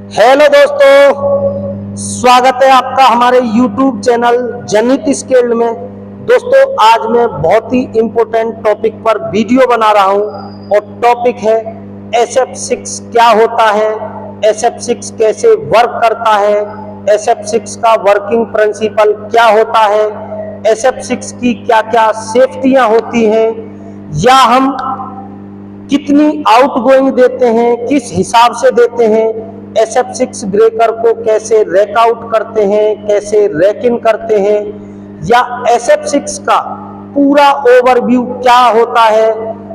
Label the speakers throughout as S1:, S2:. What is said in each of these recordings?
S1: Hello दोस्तों, स्वागत है आपका हमारे YouTube चैनल जनित स्किल्ड में। दोस्तों, आज मैं बहुत ही इंपॉर्टेंट टॉपिक पर वीडियो बना रहा हूं और टॉपिक है SF6 क्या होता है, SF6 कैसे वर्क करता है, SF6 का वर्किंग प्रिंसिपल क्या होता है, SF6 की क्या क्या सेफ्टियां होती हैं, या हम कितनी आउटगोइंग देते हैं, किस हिसाब से देते हैं, SF6 ब्रेकर को कैसे रैक आउट करते हैं, कैसे रैक इन करते हैं, या SF6 का पूरा ओवरव्यू क्या होता है।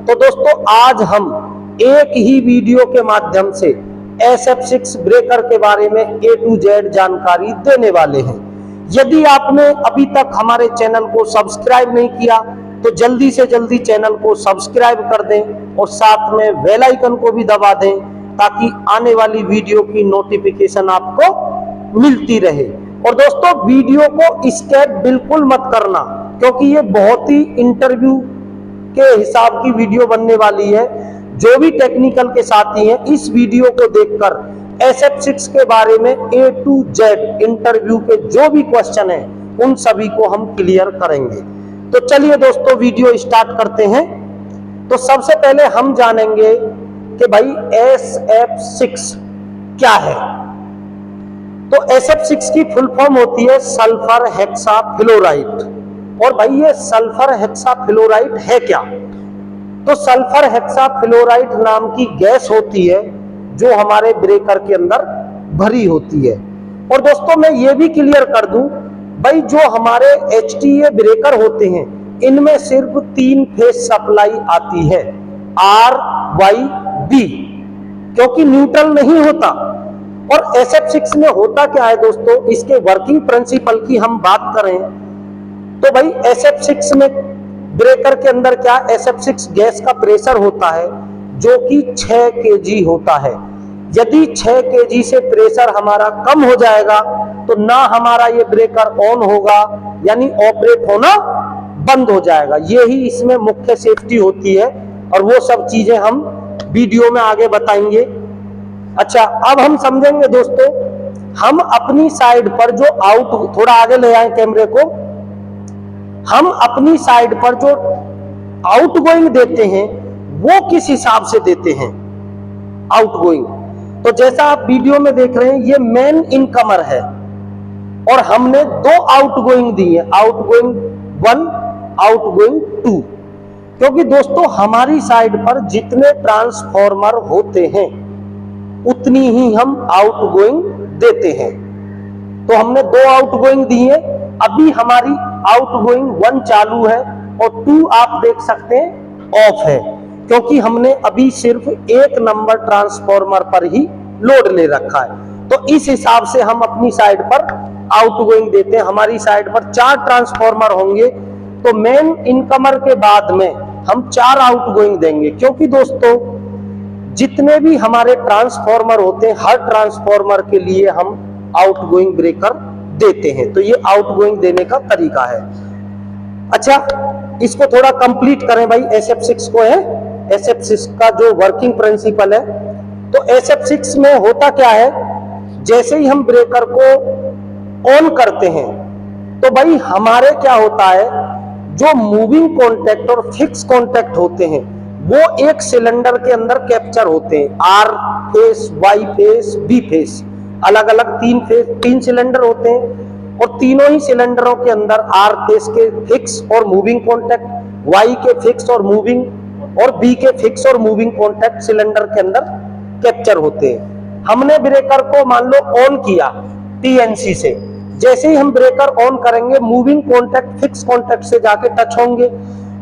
S1: तो दोस्तों, आज हम एक ही वीडियो के माध्यम से SF6 ब्रेकर के बारे में A to Z जानकारी देने वाले हैं। यदि आपने अभी तक हमारे चैनल को सब्सक्राइब नहीं किया तो जल्दी से जल्दी चैनल को सब्सक्राइब कर दें और साथ में बेल आइकन को भी दबा दें ताकि आने वाली वीडियो की नोटिफिकेशन आपको मिलती रहे। और दोस्तों, वीडियो को स्किप बिल्कुल मत करना, क्योंकि ये बहुत ही इंटरव्यू के हिसाब की वीडियो बनने वाली है। जो भी टेक्निकल के साथी हैं, इस वीडियो को देखकर SF6 के बारे में A to Z इंटरव्यू के जो भी क्वेश्चन है उन सभी को हम क्लियर करेंगे। तो चलिए दोस्तों, वीडियो स्टार्ट करते हैं। तो सबसे पहले हम जानेंगे कि भाई SF6 क्या है। तो SF6 की फुल फॉर्म होती है सल्फर हेक्साफ्लोराइड। और भाई ये सल्फर हेक्साफ्लोराइड है क्या? तो सल्फर हेक्साफ्लोराइड नाम की गैस होती है जो हमारे ब्रेकर के अंदर भरी होती है। और दोस्तों, मैं ये भी क्लियर कर दूं, भाई जो हमारे HTA ब्रेकर होते हैं इनमें सिर्फ 3 फेज सप्लाई आती है, RYB, क्योंकि न्यूट्रल नहीं होता। और SF6 में होता क्या है दोस्तों, इसके वर्किंग प्रिंसिपल की हम बात करें तो भाई SF6 में ब्रेकर के अंदर क्या, SF6 गैस का प्रेशर होता है जो कि 6 kg होता है। यदि 6 kg से प्रेशर हमारा कम हो जाएगा तो ना हमारा ये ब्रेकर ऑन होगा, यानी ऑपरेट होना बंद हो जाएगा। यही इसमें मुख्य सेफ्टी होती है और वो सब चीजें हम वीडियो में आगे बताएंगे। अच्छा, अब हम समझेंगे दोस्तों, हम अपनी साइड पर जो थोड़ा आगे ले आए कैमरे को, हम अपनी साइड पर जो आउटगोइंग देते हैं वो किस हिसाब से देते हैं आउटगोइंग। तो जैसा आप वीडियो में देख रहे हैं, ये मेन इनकमर है और हमने 2 आउटगोइंग दी है, आउटगोइंग 1, आउटगोइंग 2। क्योंकि दोस्तों, हमारी साइड पर जितने ट्रांसफॉर्मर होते हैं उतनी ही हम आउटगोइंग देते हैं। तो हमने 2 आउटगोइंग दी है। अभी हमारी आउटगोइंग 1 चालू है और 2 आप देख सकते हैं ऑफ है, क्योंकि हमने अभी सिर्फ 1 नंबर ट्रांसफॉर्मर पर ही लोड ले रखा है। तो इस हिसाब से हम अपनी साइड पर आउटगोइंग देते हैं। हमारी साइड पर 4 ट्रांसफॉर्मर होंगे तो मेन इनकमर के बाद में हम 4 आउटगोइंग देंगे, क्योंकि दोस्तों जितने भी हमारे ट्रांसफॉर्मर होते हैं हर ट्रांसफॉर्मर के लिए हम आउटगोइंग ब्रेकर देते हैं। तो ये आउटगोइंग देने का तरीका है। अच्छा, इसको थोड़ा कंप्लीट करें भाई, SF6 को है, SF6 का जो वर्किंग प्रिंसिपल है। तो SF6 में होता क्या है, जैसे ही हम ब्रेकर को ऑन करते हैं तो भाई हमारे क्या होता है, जो मूविंग कॉन्टैक्ट और फिक्स कॉन्टैक्ट होते हैं वो एक सिलेंडर के अंदर कैप्चर होते हैं। R face, Y face, B face, अलग अलग 3 सिलेंडर होते हैं और तीनों ही सिलेंडरों के अंदर R फेस के फिक्स और मूविंग कॉन्टैक्ट, Y के फिक्स और मूविंग और B के फिक्स और मूविंग कॉन्टैक्ट सिलेंडर के अंदर कैप्चर होते हैं। हमने ब्रेकर को मान लो ऑन किया TNC से, जैसे ही हम ब्रेकर ऑन करेंगे मूविंग कॉन्टैक्ट फिक्स कॉन्टैक्ट से जाके टच होंगे।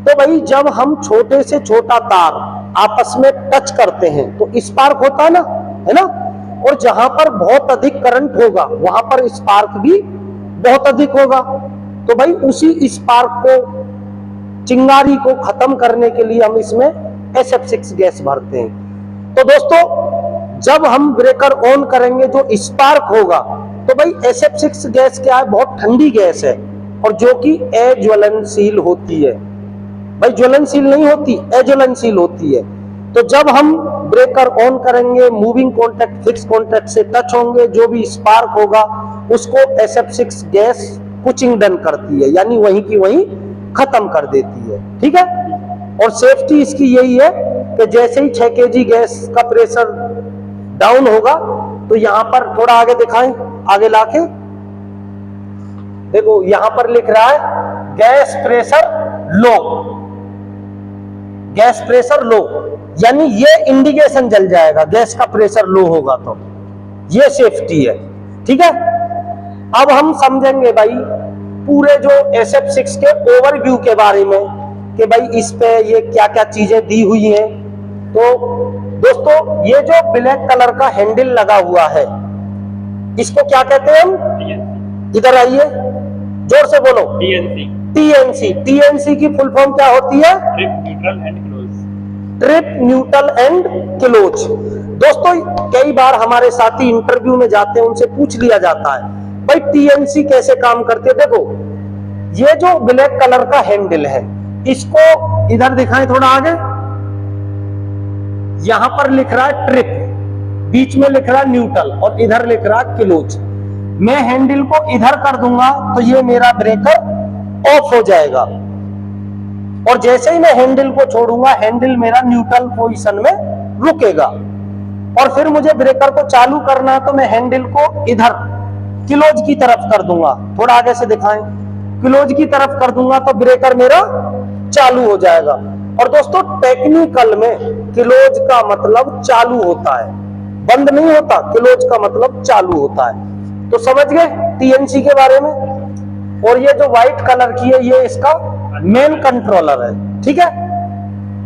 S1: तो भाई जब हम छोटे से छोटा तार आपस में टच करते हैं तो स्पार्क होता है ना, और जहां पर बहुत अधिक करंट होगा वहां पर स्पार्क भी बहुत अधिक होगा। तो भाई उसी स्पार्क को, चिंगारी को खत्म करने के लिए हम इसमें SF6 गैस भरते हैं। तो दोस्तों, जब हम ब्रेकर ऑन करेंगे जो स्पार्क होगा तो भाई SF6 गैस क्या है, बहुत ठंडी गैस है और जो कि अज्वलनशील होती है। भाई ज्वलनशील नहीं होती, अज्वलनशील होती है। तो जब हम ब्रेकर ऑन करेंगे, मूविंग कॉन्टैक्ट फिक्स कॉन्टैक्ट से टच होंगे, जो भी स्पार्क होगा उसको SF6 गैस कुचिंग डन करती है, यानी वहीं की वहीं खत्म कर देती है। ठीक है, और सेफ्टी इसकी यही है कि जैसे ही 6 kg गैस का प्रेशर डाउन होगा तो यहां पर थोड़ा आगे दिखाएं, आगे लाके देखो यहां पर लिख रहा है gas pressure low, gas pressure low, यानी ये इंडिकेशन जल जाएगा गैस का प्रेशर लो होगा तो ये सेफ्टी है। ठीक है, अब हम समझेंगे भाई पूरे जो SF6 के ओवरव्यू के बारे में कि भाई इस पे ये क्या क्या चीजें दी हुई हैं। तो दोस्तों ये जो ब्लैक कलर का हैंडल लगा हुआ है इसको क्या कहते हैं हम, इधर आइए जोर से बोलो, TNC की फुल फॉर्म क्या होती है? Trip neutral and close. दोस्तों कई बार हमारे साथी इंटरव्यू में जाते हैं, उनसे पूछ लिया जाता है भाई TNC कैसे काम करते हैं। देखो ये जो ब्लैक कलर का हैंडल है इसको इधर दिखाएं थोड़ा आगे, यहां पर लिख रहा है ट्रिप, बीच में लिख रहा है न्यूट्रल और इधर लिख रहा है क्लोज। मैं हैंडल को इधर कर दूंगा तो ये मेरा ब्रेकर ऑफ हो जाएगा, और जैसे ही मैं हैंडल को छोड़ूंगा हैंडल मेरा न्यूट्रल पोजीशन में रुकेगा, और फिर मुझे ब्रेकर को चालू करना है तो मैं हैंडल को इधर क्लोज की तरफ कर दूंगा, थोड़ा आगे से दिखाएं, क्लोज की तरफ कर दूंगा तो ब्रेकर मेरा चालू हो जाएगा। और दोस्तों टेक्निकल में क्लोज का मतलब चालू होता है, बंद नहीं होता, क्लोज का मतलब चालू होता है। तो समझ गए TNC के बारे में। और ये जो व्हाइट कलर की है ये इसका मेन कंट्रोलर है। ठीक है,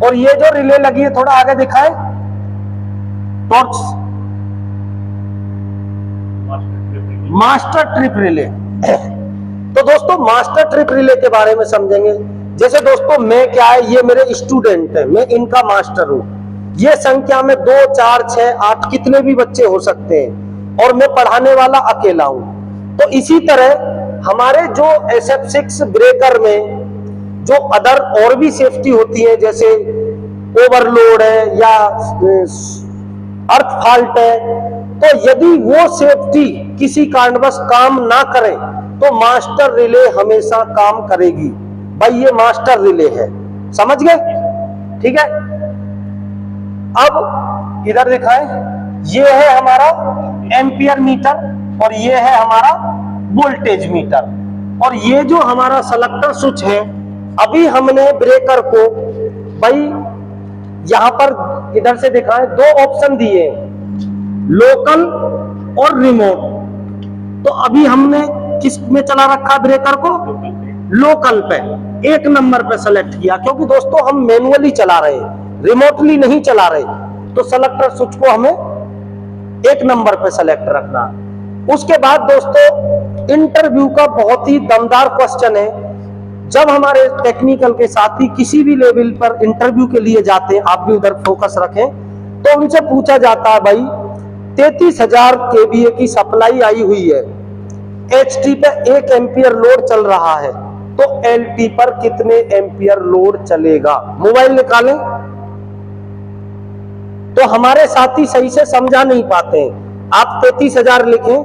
S1: और ये जो रिले लगी है थोड़ा आगे दिखाए, टॉर्च, मास्टर ट्रिप रिले। तो दोस्तों मास्टर ट्रिप रिले के बारे में समझेंगे। जैसे दोस्तों मैं क्या है, ये मेरे स्टूडेंट है, मैं इनका मास्टर हूं, ये संख्या में 2 4 6 8 कितने भी बच्चे हो सकते हैं, और मैं पढ़ाने वाला अकेला हूं। तो इसी तरह हमारे जो SF6 ब्रेकर में जो अदर और भी सेफ्टी होती है, जैसे ओवरलोड है या अर्थ फॉल्ट है, तो यदि वो सेफ्टी किसी कारणवश काम ना करे तो मास्टर रिले हमेशा काम करेगी। भाई ये मास्टर रिले है, समझ गए? ठीक है, अब इधर दिखाएं, ये है हमारा एम्पियर मीटर और ये है हमारा वोल्टेज मीटर, और ये जो हमारा सेलेक्टर स्विच है, अभी हमने ब्रेकर को भाई यहां पर इधर से दिखाएं, 2 ऑप्शन दिए, लोकल और रिमोट। तो अभी हमने किस में चला रखा ब्रेकर को? लोकल पे, 1 नंबर पे सेलेक्ट किया, क्योंकि दोस्तों हम मैनुअली चला रहे हैं, रिमोटली नहीं चला रहे, तो सेलेक्टर स्विच को हमें 1 नंबर पे सेलेक्ट रखना। उसके बाद दोस्तों इंटरव्यू का बहुत ही दमदार क्वेश्चन है, जब हमारे टेक्निकल के साथी किसी भी लेवल पर इंटरव्यू के लिए जाते हैं, आप भी उधर फोकस रखें, तो उनसे पूछा जाता है भाई 33,000 kVA की सप्लाई आई हुई है, HT पे 1 एम्पियर लोड चल रहा है, तो LT पर कितने एम्पियर लोड चलेगा? मोबाइल निकालें। तो हमारे साथी सही से समझा नहीं पाते हैं। आप 33,000 लिखें,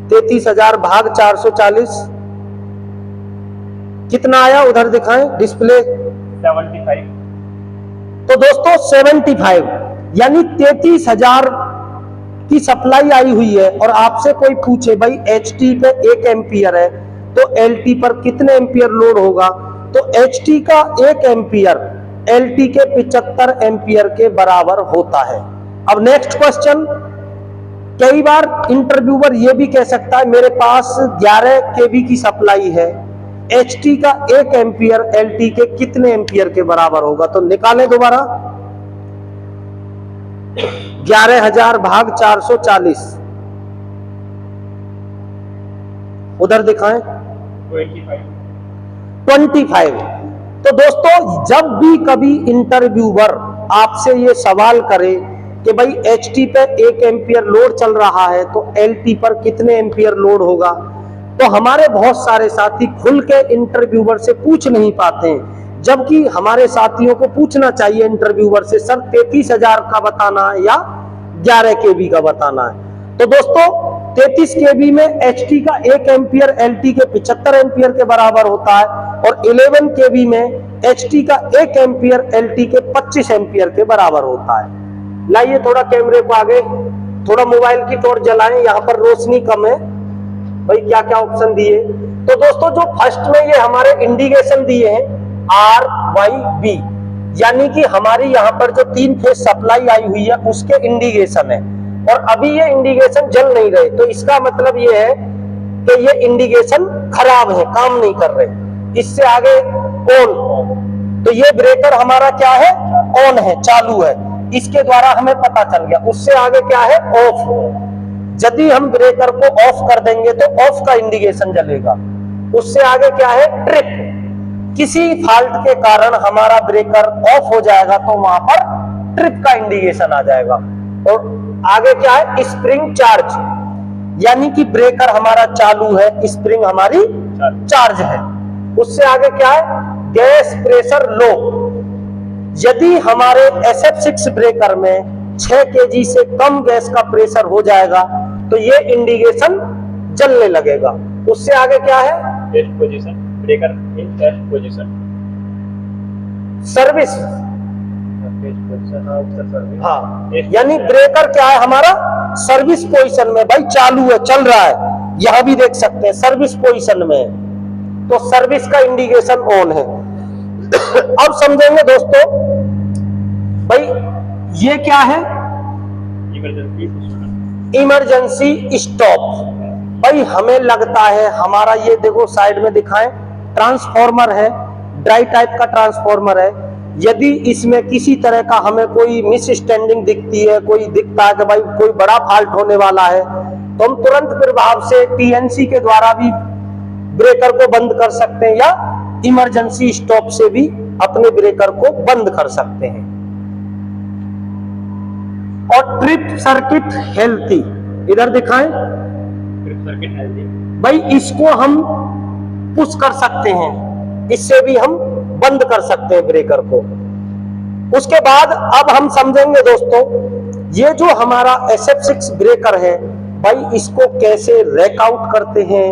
S1: 33,000 भाग 440 कितना आया? उधर दिखाएं डिस्प्ले,
S2: 75।
S1: तो दोस्तों 75 यानी 33,000 की सप्लाई आई हुई है, और आपसे कोई पूछे भाई HT पे 1 एम्पियर है तो LT पर कितने एम्पियर लोड होगा, तो HT का 1 एम्पियर LT के 75 एम्पियर के बराबर होता है। अब नेक्स्ट क्वेश्चन, कई बार इंटरव्यूअर ये भी कह सकता है मेरे पास 11 kV की सप्लाई है, HT का 1 एम्पियर LT के कितने एम्पियर के बराबर होगा? तो निकालें दोबारा, 11,000 भाग 440, उधर दिखाएं 25। तो दोस्तों जब भी कभी इंटरव्यूअर आपसे ये सवाल करे कि भाई HT पे 1 एम्पियर लोड चल रहा है तो LT पर कितने एम्पियर लोड होगा, तो हमारे बहुत सारे साथी खुल के इंटरव्यूअर से पूछ नहीं पाते हैं, जबकि हमारे साथियों को पूछना चाहिए इंटरव्यूअर से, सर 33,000 का बताना है या 11 केबी का बताना है। तो दोस्तों 33 केबी में HT का 1 एम्पियर LT के 75 एम्पियर के बराबर होता है, और 11 केबी में HT का 1 एम्पियर LT के 25 एम्पियर के बराबर होता है। लाइए थोड़ा कैमरे को आगे, थोड़ा मोबाइल की टॉर्च जलाएं, यहाँ पर रोशनी कम है भाई। क्या क्या ऑप्शन दिए, तो दोस्तों जो फर्स्ट में ये हमारे इंडिकेशन दिए हैं RYB, यानी कि हमारी यहाँ पर जो 3 फेज सप्लाई आई हुई है उसके इंडिकेशन है, और अभी ये इंडिकेशन जल नहीं रहे, तो इसका मतलब ये है कि ये इंडिकेशन खराब है, काम नहीं कर रहे। इससे आगे ऑन, तो ये ब्रेकर हमारा क्या है, ऑन है, चालू है, इसके द्वारा हमें पता चल गया। उससे आगे क्या है, ऑफ। यदि हम ब्रेकर को ऑफ कर देंगे तो ऑफ का इंडिकेशन जलेगा। उससे आगे क्या है, ट्रिप, किसी फॉल्ट के कारण हमारा ब्रेकर ऑफ हो जाएगा तो वहां पर ट्रिप का इंडिकेशन आ जाएगा। और आगे क्या है, स्प्रिंग चार्ज, यानी कि ब्रेकर हमारा चालू है, स्प्रिंग हमारी चार्ज है। उससे आगे क्या है, गैस प्रेशर लो, यदि हमारे SF6 ब्रेकर में 6 kg से कम गैस का प्रेशर हो जाएगा तो ये इंडिकेशन जलने लगेगा। उससे आगे क्या है,
S2: टेस्ट पोजीशन, ब्रेकर इन टेस्ट पोजीशन,
S1: सर्विस, हाँ, यानी ब्रेकर क्या है हमारा सर्विस पोजीशन में, भाई चालू है, चल रहा है, यहां भी देख सकते हैं सर्विस पोजीशन में, तो सर्विस का इंडिकेशन ऑन है। अब समझेंगे दोस्तों भाई ये क्या है, इमरजेंसी स्टॉप। भाई हमें लगता है हमारा ये देखो साइड में दिखाएं, ट्रांसफॉर्मर है, ड्राई टाइप का ट्रांसफॉर्मर है। यदि इसमें किसी तरह का हमें कोई मिसस्टैंडिंग दिखती है, कोई दिखता है कि भाई कोई बड़ा फॉल्ट होने वाला है, तो हम तुरंत प्रभाव से TNC के द्वारा भी ब्रेकर को बंद कर सकते हैं, या इमरजेंसी स्टॉप से भी अपने ब्रेकर को बंद कर सकते हैं। और ट्रिप सर्किट हेल्थी, इधर दिखाएं,
S2: ट्रिप सर्किट हेल्थी, भाई
S1: इसको हम पुश कर सकते हैं, इससे भी हम बंद कर सकते हैं ब्रेकर को। उसके बाद अब हम समझेंगे दोस्तों ये जो हमारा SF6 ब्रेकर है, भाई इसको कैसे रैक आउट करते हैं,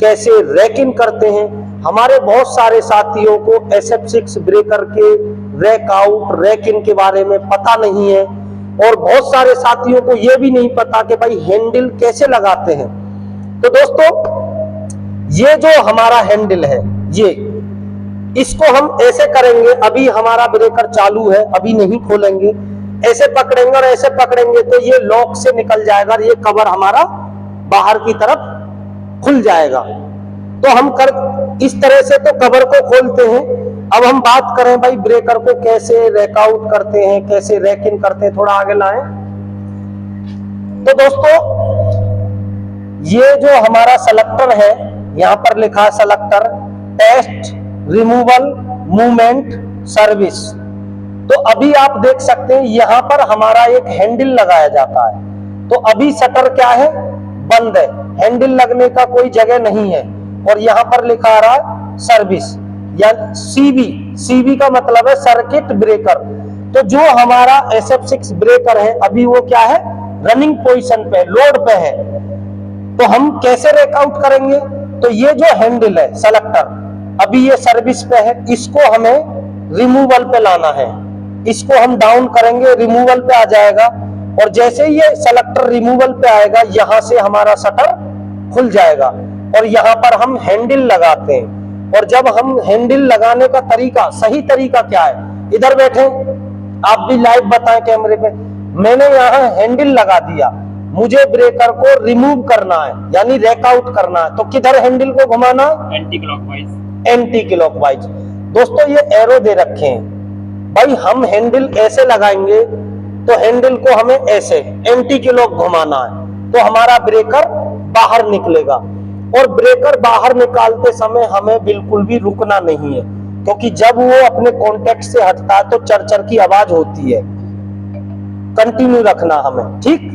S1: कैसे रैक इन करते हैं। हमारे बहुत सारे साथियों को SF6 ब्रेकर के रैक आउट रैक इन के बारे में पता नहीं है, और बहुत सारे साथियों को यह भी नहीं पता कि भाई हैंडल कैसे लगाते हैं। तो दोस्तों ये जो हमारा हैंडल है, ये इसको हम ऐसे करेंगे, अभी हमारा ब्रेकर चालू है, अभी नहीं खोलेंगे, ऐसे पकड़ेंगे और ऐसे पकड़ेंगे तो ये लॉक से निकल जाएगा और ये कवर हमारा बाहर की तरफ खुल जाएगा। तो हम इस तरह से तो कवर को खोलते हैं। अब हम बात करें भाई ब्रेकर को कैसे रैक आउट करते हैं, कैसे रैक इन करते हैं, थोड़ा आगे लाएं। तो दोस्तों ये जो हमारा सेलेक्टर है, यहां पर लिखा है selector test removal movement service. तो अभी आप देख सकते हैं यहां पर हमारा एक हैंडल लगाया जाता है। तो अभी शटर क्या है, बंद है, हैंडल लगने का कोई जगह नहीं है, और यहां पर लिखा आ रहा है सर्विस या सीबी का मतलब है सर्किट ब्रेकर। तो जो हमारा SF6 ब्रेकर है अभी वो क्या है, रनिंग पोजीशन पे, लोड पे है। तो हम कैसे रैक आउट करेंगे, तो ये जो हैंडल है सेलेक्टर अभी ये सर्विस पे है, इसको हमें रिमूवल पे लाना है। इसको हम डाउन करेंगे, रिमूवल पे आ जाएगा, और जैसे ही ये सेलेक्टर रिमूवल पे आएगा यहां से हमारा शटर खुल जाएगा, और यहां पर हम हैंडल लगाते हैं। और जब हम हैंडल लगाने का तरीका, सही तरीका क्या है, इधर बैठे आप भी लाइव बताएं कैमरे पे। मैंने यहाँ हैंडल लगा दिया, मुझे ब्रेकर को रिमूव करना है यानी रैक आउट करना है, तो किधर हैंडल को घुमाना,
S2: एंटी क्लॉकवाइज।
S1: Anti clockwise. दोस्तों ये एरो दे रखे हैं, भाई हम हैंडल ऐसे लगाएंगे तो हैंडल को हमें ऐसे एंटी क्लॉक घुमाना है, तो हमारा ब्रेकर बाहर निकलेगा। और ब्रेकर बाहर निकालते समय हमें बिल्कुल भी रुकना नहीं है, क्योंकि जब वो अपने कॉन्टेक्ट से हटता है तो चरचर की आवाज होती है, कंटिन्यू रखना हमें, ठीक।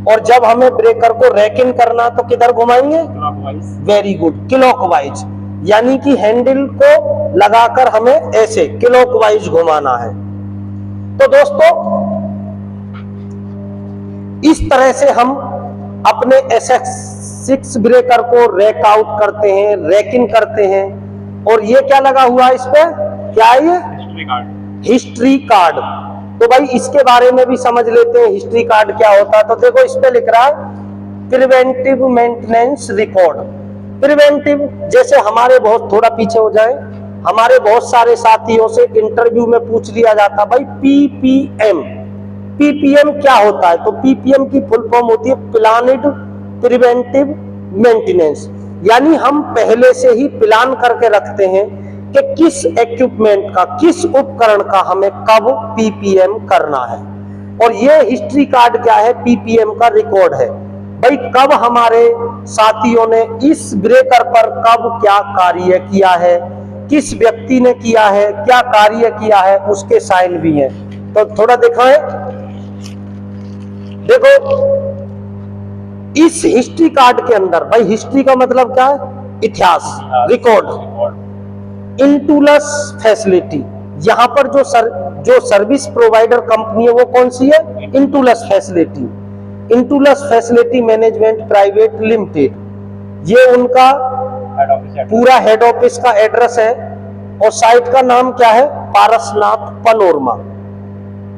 S1: और जब हमें ब्रेकर को रैक इन करना तो किधर घुमाएंगे,
S2: क्लॉकवाइज।
S1: Very good, clockwise. यानी कि हैंडल को लगाकर हमें ऐसे क्लॉकवाइज घुमाना है। तो दोस्तों इस तरह से हम अपने SX6 ब्रेकर को रैक आउट करते हैं, रैकिंग करते हैं। और ये क्या लगा हुआ है इस पे, क्या है ये?
S2: History card.
S1: History card. तो भाई इसके बारे में भी समझ लेते हैं, हिस्ट्री कार्ड क्या होता है। तो देखो इस पे लिख रहा है प्रिवेंटिव मेंटेनेंस रिकॉर्ड। प्रिवेंटिव, जैसे हमारे बहुत, थोड़ा पीछे हो जाए, हमारे बहुत सारे साथियों से इंटरव्यू में पूछ लिया जाता भाई PPM। PPM क्या होता है? तो PPM की फुल फॉर्म होती है प्लान्ड प्रिवेंटिव मेंटेनेंस। यानी हम पहले से ही प्लान करके रखते हैं कि किस इक्विपमेंट का, किस उपकरण का हमें कब PPM करना है। और ये हिस्ट्री कार्ड क्या है? PPM का रिकॉर्ड है भाई, कब हमारे साथियों ने इस ब्रेकर पर कब क्या कार्य किया है, किस व्यक्ति ने किया है, क्या कार्य किया है, उसके साइन भी हैं। तो थोड़ा दिखाएं, देखो इस हिस्ट्री कार्ड के अंदर, भाई हिस्ट्री का मतलब क्या है? इतिहास, रिकॉर्ड। इंटूलस फैसिलिटी, यहां पर जो सर्विस प्रोवाइडर कंपनी है वो कौन सी है? इंटूलस फैसिलिटी। इंटूलस फैसिलिटी मैनेजमेंट प्राइवेट लिमिटेड, ये उनका पूरा हेड ऑफिस का एड्रेस है। और साइट का नाम क्या है? पारसनाथ पनोरमा।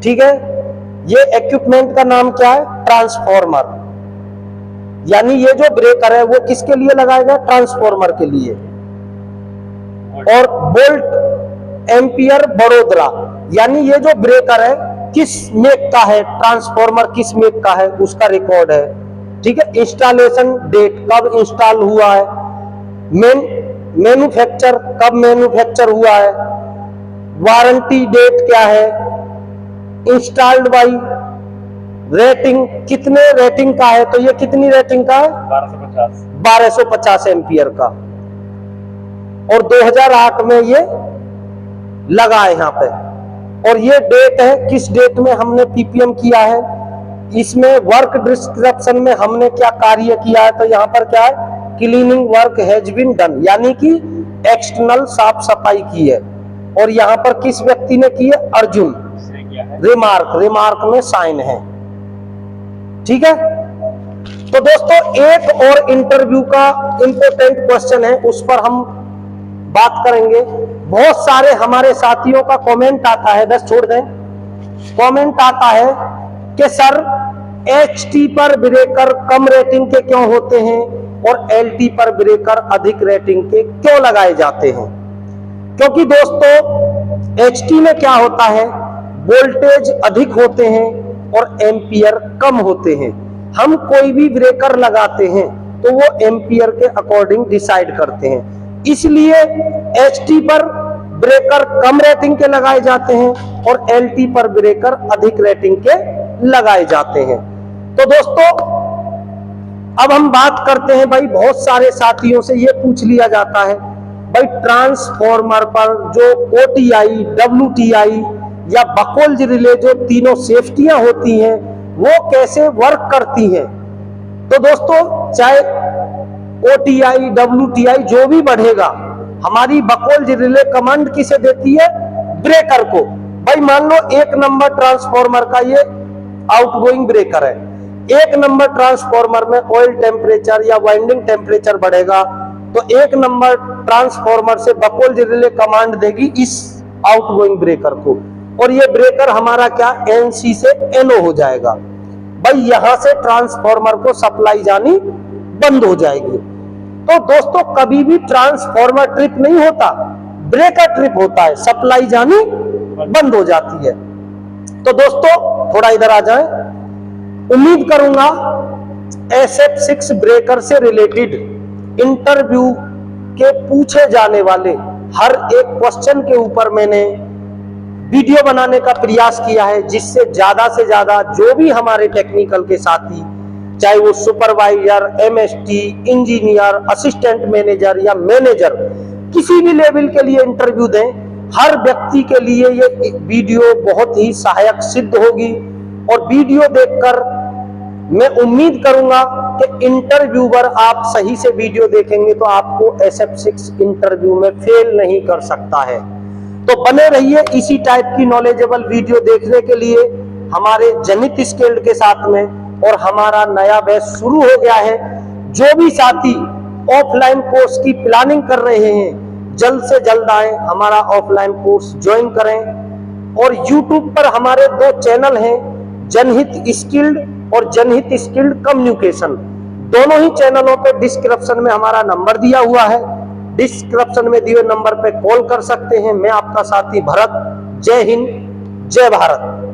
S1: ठीक है। ये इक्विपमेंट का नाम क्या है? ट्रांसफॉर्मर। यानी ये जो ब्रेकर है वो किसके लिए लगाया गया? ट्रांसफॉर्मर के लिए। और बोल्ट एम्पियर बड़ोदरा, यानी ये जो ब्रेकर है किस मेक का है, ट्रांसफॉर्मर किस मेक का है, उसका रिकॉर्ड है। ठीक है। इंस्टॉलेशन डेट, कब इंस्टॉल हुआ है। मैन्युफैक्चर, कब मैन्युफैक्चर हुआ है। वारंटी डेट क्या है। इंस्टॉल्ड बाई, रेटिंग कितने रेटिंग का है, तो ये कितनी रेटिंग का है? 1250 एम्पियर का। और 2008 में ये लगा है यहाँ पे। और ये डेट है, किस डेट में हमने PPM किया है। इसमें वर्क डिस्क्रिप्शन में हमने क्या कार्य किया है, तो यहाँ पर क्या है? Cleaning work has been done, यानी कि एक्सटर्नल साफ सफाई की है। और यहाँ पर किस व्यक्ति ने की है? अर्जुन। रिमार्क में साइन है। ठीक है। तो दोस्तों एक और इंटरव्यू का इंपॉर्टेंट क्वेश्चन है, उस पर हम बात करेंगे। बहुत सारे हमारे साथियों का कमेंट आता है, बस छोड़ दें, कमेंट आता है कि सर HT पर ब्रेकर कम रेटिंग के क्यों होते हैं और LT पर ब्रेकर अधिक रेटिंग के क्यों लगाए जाते हैं। क्योंकि दोस्तों HT में क्या होता है, वोल्टेज अधिक होते हैं और एम्पियर कम होते हैं। हम कोई भी ब्रेकर लगाते हैं तो वो एम्पियर के अकॉर्डिंग डिसाइड करते हैं, इसलिए HT पर ब्रेकर कम रेटिंग के लगाए जाते हैं और LT पर ब्रेकर अधिक रेटिंग के लगाए जाते हैं। तो दोस्तों अब हम बात करते हैं, भाई बहुत सारे साथियों से ये पूछ लिया जाता है भाई ट्रांसफॉर्मर पर जो OTI, WTI या बकोल्ज रिले, जो तीनों सेफ्टियां होती हैं, वो कैसे वर्क करती हैं। तो दोस्तों चाहे OTI, WTI जो भी बढ़ेगा, हमारी बकोल्ज रिले कमांड किसे देती है? ब्रेकर को। भाई मान लो 1 नंबर ट्रांसफॉर्मर का ये आउटगोइंग ब्रेकर है, 1 नंबर ट्रांसफॉर्मर में ऑयल टेम्परेचर या वाइंडिंग टेम्परेचर बढ़ेगा, तो 1 नंबर ट्रांसफॉर्मर से बकोल्ज रिले कमांड देगी इस आउटगोइंग ब्रेकर को, और ये ब्रेकर हमारा क्या NC से NO हो जाएगा। भाई यहां से ट्रांसफॉर्मर को सप्लाई जानी बंद हो जाएगी। तो दोस्तों कभी भी ट्रांसफॉर्मर ट्रिप नहीं होता, ब्रेकर ट्रिप होता है, सप्लाई जानी बंद हो जाती है। तो दोस्तों थोड़ा इधर आ जाएं। उम्मीद करूंगा SF6 ब्रेकर से रिलेटेड इंटरव्यू के पूछे जाने वाले हर एक क्वेश्चन के ऊपर मैंने वीडियो बनाने का प्रयास किया है, जिससे ज्यादा से ज्यादा जो भी हमारे टेक्निकल के साथी, चाहे वो supervisor, MST, engineer, assistant manager या मैनेजर, किसी भी लेवल के लिए इंटरव्यू दें, हर व्यक्ति के लिए ये वीडियो बहुत ही सहायक सिद्ध होगी। और वीडियो देखकर मैं उम्मीद करूंगा कि इंटरव्यूअर आप सही से वीडियो देखेंगे तो आपको SF6 इंटरव्यू में फेल नहीं कर सकता है। तो बने रहिए इसी टाइप की नॉलेजेबल वीडियो देखने के लिए हमारे जनित स्किल्ड के साथ में। और हमारा नया बैच शुरू हो गया है। जो भी साथी ऑफलाइन कोर्स की प्लानिंग कर रहे हैं जल्द से जल्द आए, हमारा ऑफलाइन कोर्स ज्वाइन करें। और YouTube पर हमारे 2 चैनल हैं, जनहित स्किल्ड और जनहित स्किल्ड कम्युनिकेशन। दोनों ही चैनलों पे डिस्क्रिप्शन में हमारा नंबर दिया हुआ है, डिस्क्रिप्शन में दिए नंबर पे कॉल कर सकते हैं। मैं आपका साथी भरत। जय हिंद, जय भारत।